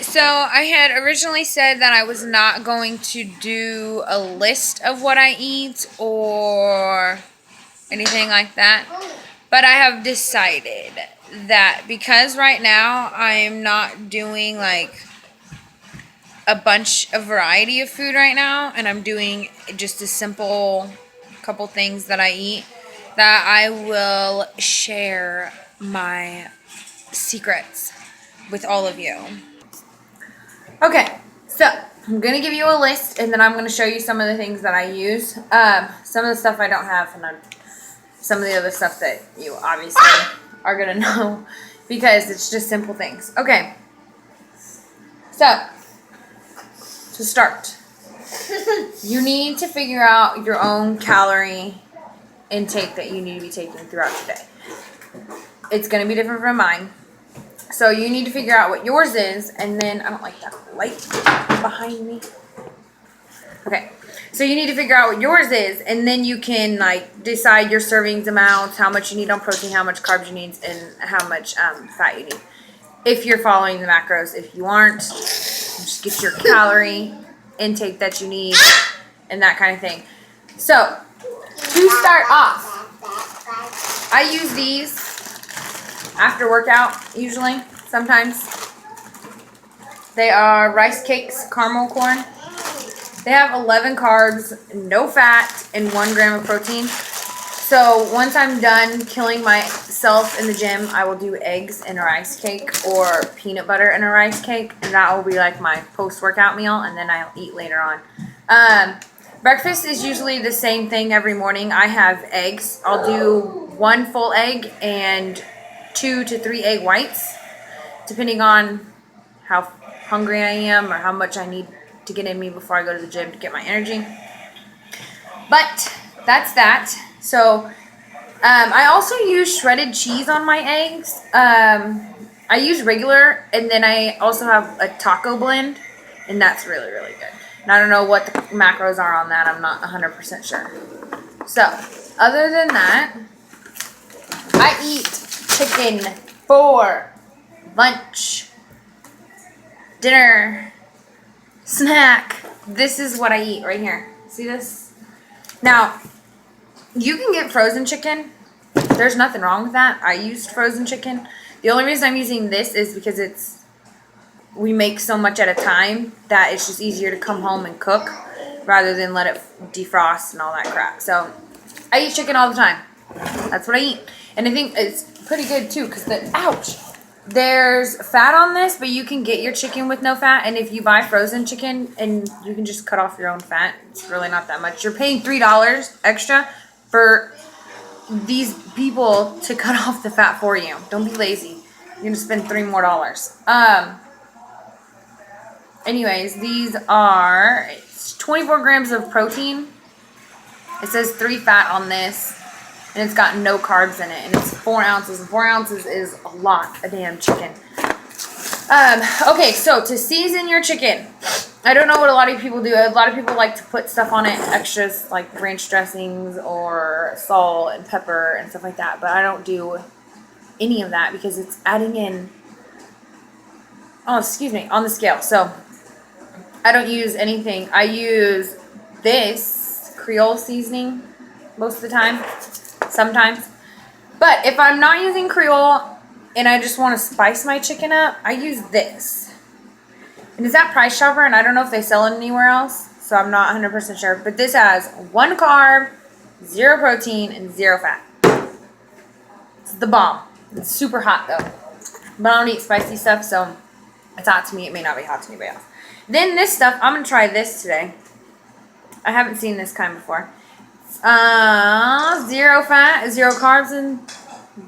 So I had originally said that I was not going to do a list of what I eat or anything like that. But I have decided that because right now I am not doing like a variety of food right now, and I'm doing just a simple couple things that I eat, that I will share my secrets with all of you. Okay, so I'm gonna give you a list, and then I'm gonna show you some of the things that I use. Some of the stuff I don't have, and some of the other stuff that you obviously are gonna know because it's just simple things. Okay, so to start, you need to figure out your own calorie intake that you need to be taking throughout the day. It's gonna be different from mine. So you need to figure out what yours is, and then, I don't like that light behind me. Okay, so you need to figure out what yours is, and then you can like decide your servings amounts, how much you need on protein, how much carbs you need, and how much fat you need. If you're following the macros. If you aren't, just get your calorie intake that you need and that kind of thing. So, to start off, I use these after workout, usually, sometimes. They are rice cakes, caramel corn. They have 11 carbs, no fat, and 1 gram of protein. So once I'm done killing myself in the gym, I will do eggs in a rice cake or peanut butter in a rice cake. And that will be like my post-workout meal, and then I'll eat later on. Breakfast is usually the same thing every morning. I have eggs. I'll do 1 full egg and 2 to 3 egg whites, depending on how hungry I am or how much I need to get in me before I go to the gym to get my energy. But that's that. So I also use shredded cheese on my eggs. I use regular, and then I also have a taco blend, and that's really, really good. And I don't know what the macros are on that. I'm not 100% sure. So other than that, I eat chicken for lunch, dinner, snack. This is what I eat right here. See this? Now, you can get frozen chicken. There's nothing wrong with that. I used frozen chicken. The only reason I'm using this is because we make so much at a time that it's just easier to come home and cook rather than let it defrost and all that crap. So I eat chicken all the time. That's what I eat. And I think it's pretty good too because there's fat on this, but you can get your chicken with no fat. And if you buy frozen chicken, and you can just cut off your own fat, it's really not that much. You're paying $3 extra for these people to cut off the fat for you. Don't be lazy. You're gonna spend $3 more. Anyways, these are, it's 24 grams of protein. It says 3 fat on this. And it's got no carbs in it. And it's 4 ounces. And 4 ounces is a lot of damn chicken. Okay, so to season your chicken. I don't know what a lot of people do. A lot of people like to put stuff on it, extras like ranch dressings or salt and pepper and stuff like that. But I don't do any of that because it's adding in, on the scale. So I don't use anything. I use this Creole seasoning most of the time. Sometimes. But if I'm not using Creole and I just want to spice my chicken up, I use this. And it's at Price Chopper, and I don't know if they sell it anywhere else, so I'm not 100% sure. But this has 1 carb, 0 protein, and 0 fat. It's the bomb. It's super hot though. But I don't eat spicy stuff, so it's hot to me. It may not be hot to anybody else. Then this stuff, I'm going to try this today. I haven't seen this kind before. 0 fat, 0 carbs, and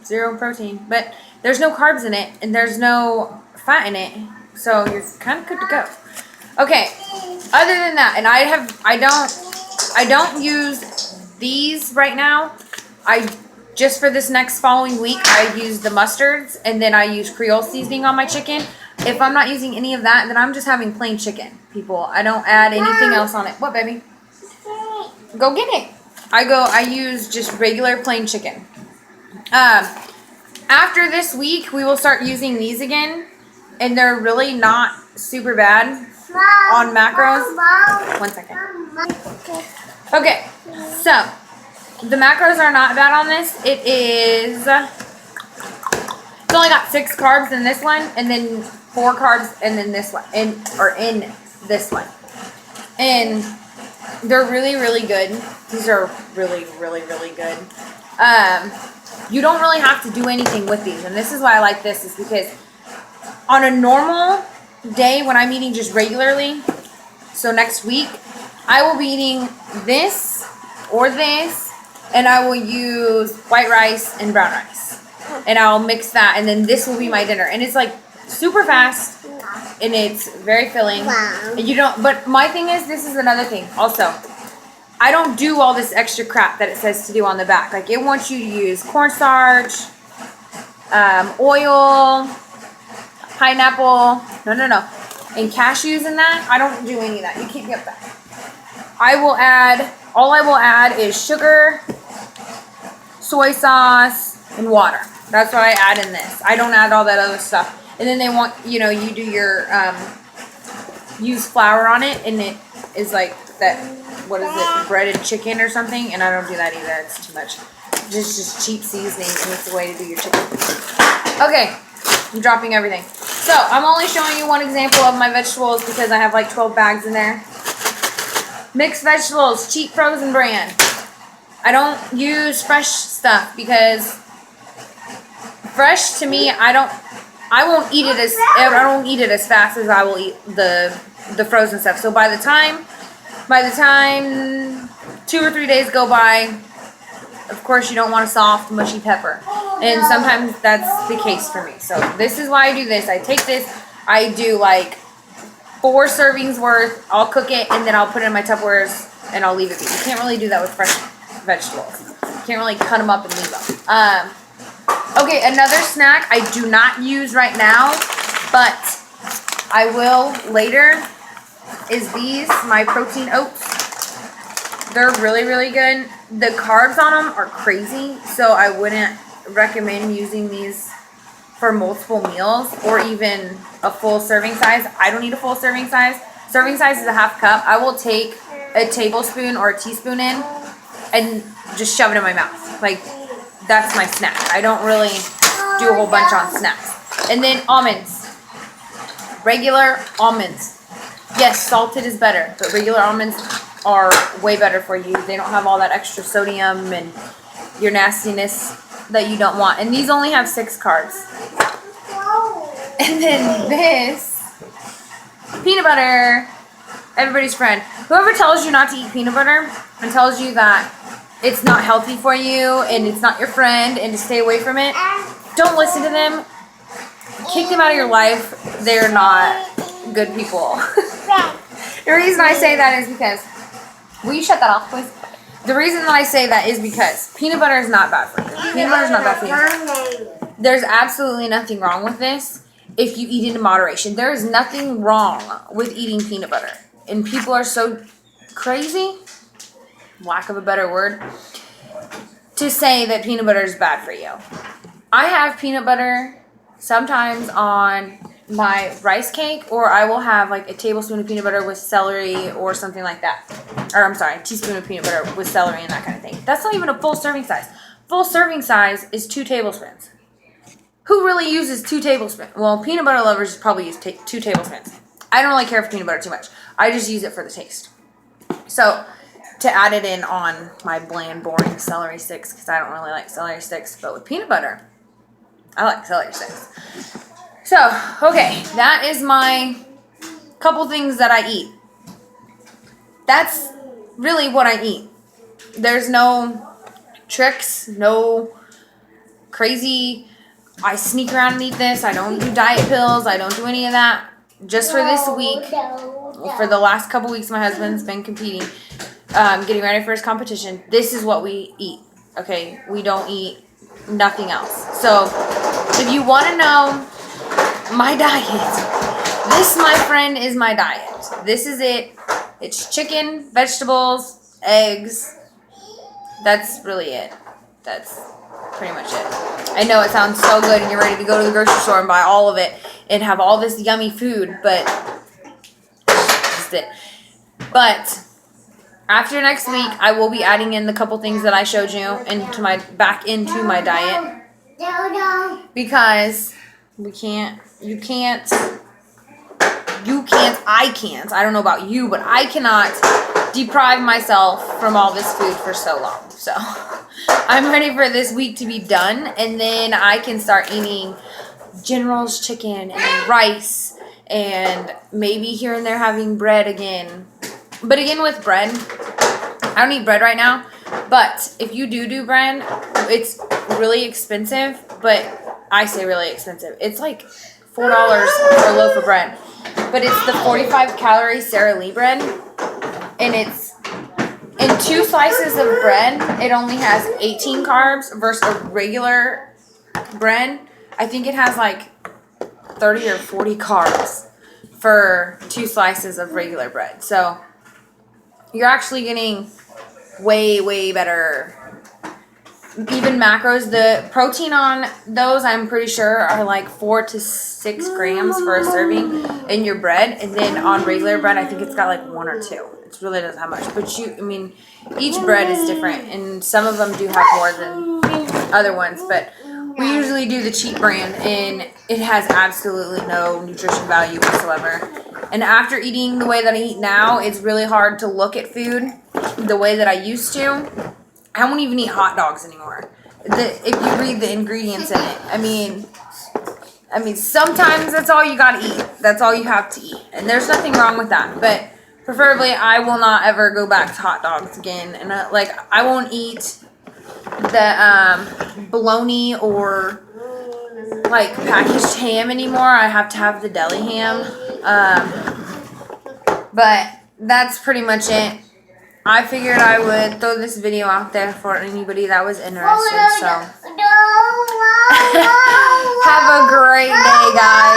0 protein. But there's no carbs in it, and there's no fat in it, so you're kind of good to go. Okay. Other than that, and I don't use these right now. Just for this next following week, I use the mustards, and then I use Creole seasoning on my chicken. If I'm not using any of that, then I'm just having plain chicken, people. I don't add anything else on it. What, baby? Go get it. I use just regular plain chicken. After this week, we will start using these again. and they're really not super bad on macros. 1 second. Okay, so the macros are not bad on this. It's only got 6 carbs in this one, and then 4 carbs, and then this one, in this one, and they're really, really good. These are really, really, really good. You don't really have to do anything with these, and this is why I like this, is because on a normal day when I'm eating just regularly, so next week, I will be eating this or this, and I will use white rice and brown rice, and I'll mix that, and then this will be my dinner, and it's like super fast, and it's very filling. Wow. And you don't, but my thing is, this is another thing also. I don't do all this extra crap that it says to do on the back. Like, it wants you to use cornstarch, oil, pineapple, no, and cashews in that. I don't do any of that. You can't get that. All I will add is sugar, soy sauce, and water. That's what I add in this. I don't add all that other stuff. And then they want, you do your, use flour on it, and it is like that, what is it, breaded chicken or something, and I don't do that either. It's too much. Just cheap seasoning, and it's the way to do your chicken. Okay, I'm dropping everything. So, I'm only showing you one example of my vegetables because I have like 12 bags in there. Mixed vegetables, cheap frozen brand. I don't use fresh stuff because fresh to me, I don't eat it as fast as I will eat the frozen stuff. So by the time 2 or 3 days go by, of course you don't want a soft, mushy pepper. And sometimes that's the case for me. So this is why I do this. I take this, I do like 4 servings worth, I'll cook it, and then I'll put it in my Tupperwares, and I'll leave it be. You can't really do that with fresh vegetables. You can't really cut them up and leave them. Okay, another snack I do not use right now, but I will later, is these, my protein oats. They're really, really good. The carbs on them are crazy, so I wouldn't recommend using these for multiple meals or even a full serving size. I don't need a full serving size. Serving size is a half cup. I will take a tablespoon or a teaspoon in and just shove it in my mouth. Like, that's my snack. I don't really do a whole bunch on snacks. And then almonds. Regular almonds. Yes, salted is better, but regular almonds are way better for you. They don't have all that extra sodium and your nastiness that you don't want. And these only have 6 carbs. And then this, peanut butter, everybody's friend. Whoever tells you not to eat peanut butter and tells you that it's not healthy for you and it's not your friend and to stay away from it, don't listen to them. Kick them out of your life. They're not good people. The reason I say that is because, will you shut that off, please? The reason that I say that is because peanut butter is not bad for you. Peanut butter is not bad for you. There's absolutely nothing wrong with this if you eat it in moderation. There is nothing wrong with eating peanut butter. And people are so crazy, lack of a better word, to say that peanut butter is bad for you. I have peanut butter sometimes on my rice cake, or I will have like a tablespoon of peanut butter with celery or something like that. Or I'm sorry, a teaspoon of peanut butter with celery and that kind of thing. That's not even a full serving size. Full serving size is 2 tablespoons. Who really uses 2 tablespoons? Well, peanut butter lovers probably use 2 tablespoons. I don't really care for peanut butter too much. I just use it for the taste. So, to add it in on my bland, boring celery sticks, because I don't really like celery sticks, but with peanut butter, I like celery sticks. So, okay, that is my couple things that I eat. That's really what I eat. There's no tricks, no crazy, I sneak around and eat this. I don't do diet pills. I don't do any of that. Just for this week, for the last couple weeks, my husband's been competing, getting ready for his competition. This is what we eat, okay? We don't eat nothing else. So, if you want to know my diet, this, my friend, is my diet. This is it. It's chicken, vegetables, eggs. That's really it. pretty much it. I know it sounds so good and you're ready to go to the grocery store and buy all of it and have all this yummy food, but just it. But after next week, I will be adding in the couple things that I showed you back into my diet, because I can't. I don't know about you, but I cannot deprive myself from all this food for so long. So I'm ready for this week to be done, and then I can start eating General's chicken and rice, and maybe here and there having bread again. But again, with bread, I don't eat bread right now, but if you do bread, it's really expensive, but I say really expensive. It's like $4 for a loaf of bread, but it's the 45 calorie Sara Lee bread, and it's in 2 slices of bread, it only has 18 carbs versus a regular bread. I think it has like 30 or 40 carbs for 2 slices of regular bread. So you're actually getting way better. Even macros, the protein on those, I'm pretty sure, are like 4 to 6 grams for a serving in your bread. And then on regular bread, I think it's got like 1 or 2. It really doesn't have much. But each bread is different. And some of them do have more than other ones. But we usually do the cheap brand, and it has absolutely no nutrition value whatsoever. And after eating the way that I eat now, it's really hard to look at food the way that I used to. I won't even eat hot dogs anymore. If you read the ingredients in it, I mean, sometimes that's all you gotta eat. That's all you have to eat, and there's nothing wrong with that. But preferably, I will not ever go back to hot dogs again. And I won't eat the bologna or like packaged ham anymore. I have to have the deli ham. But that's pretty much it. I figured I would throw this video out there for anybody that was interested. So have a great day, guys.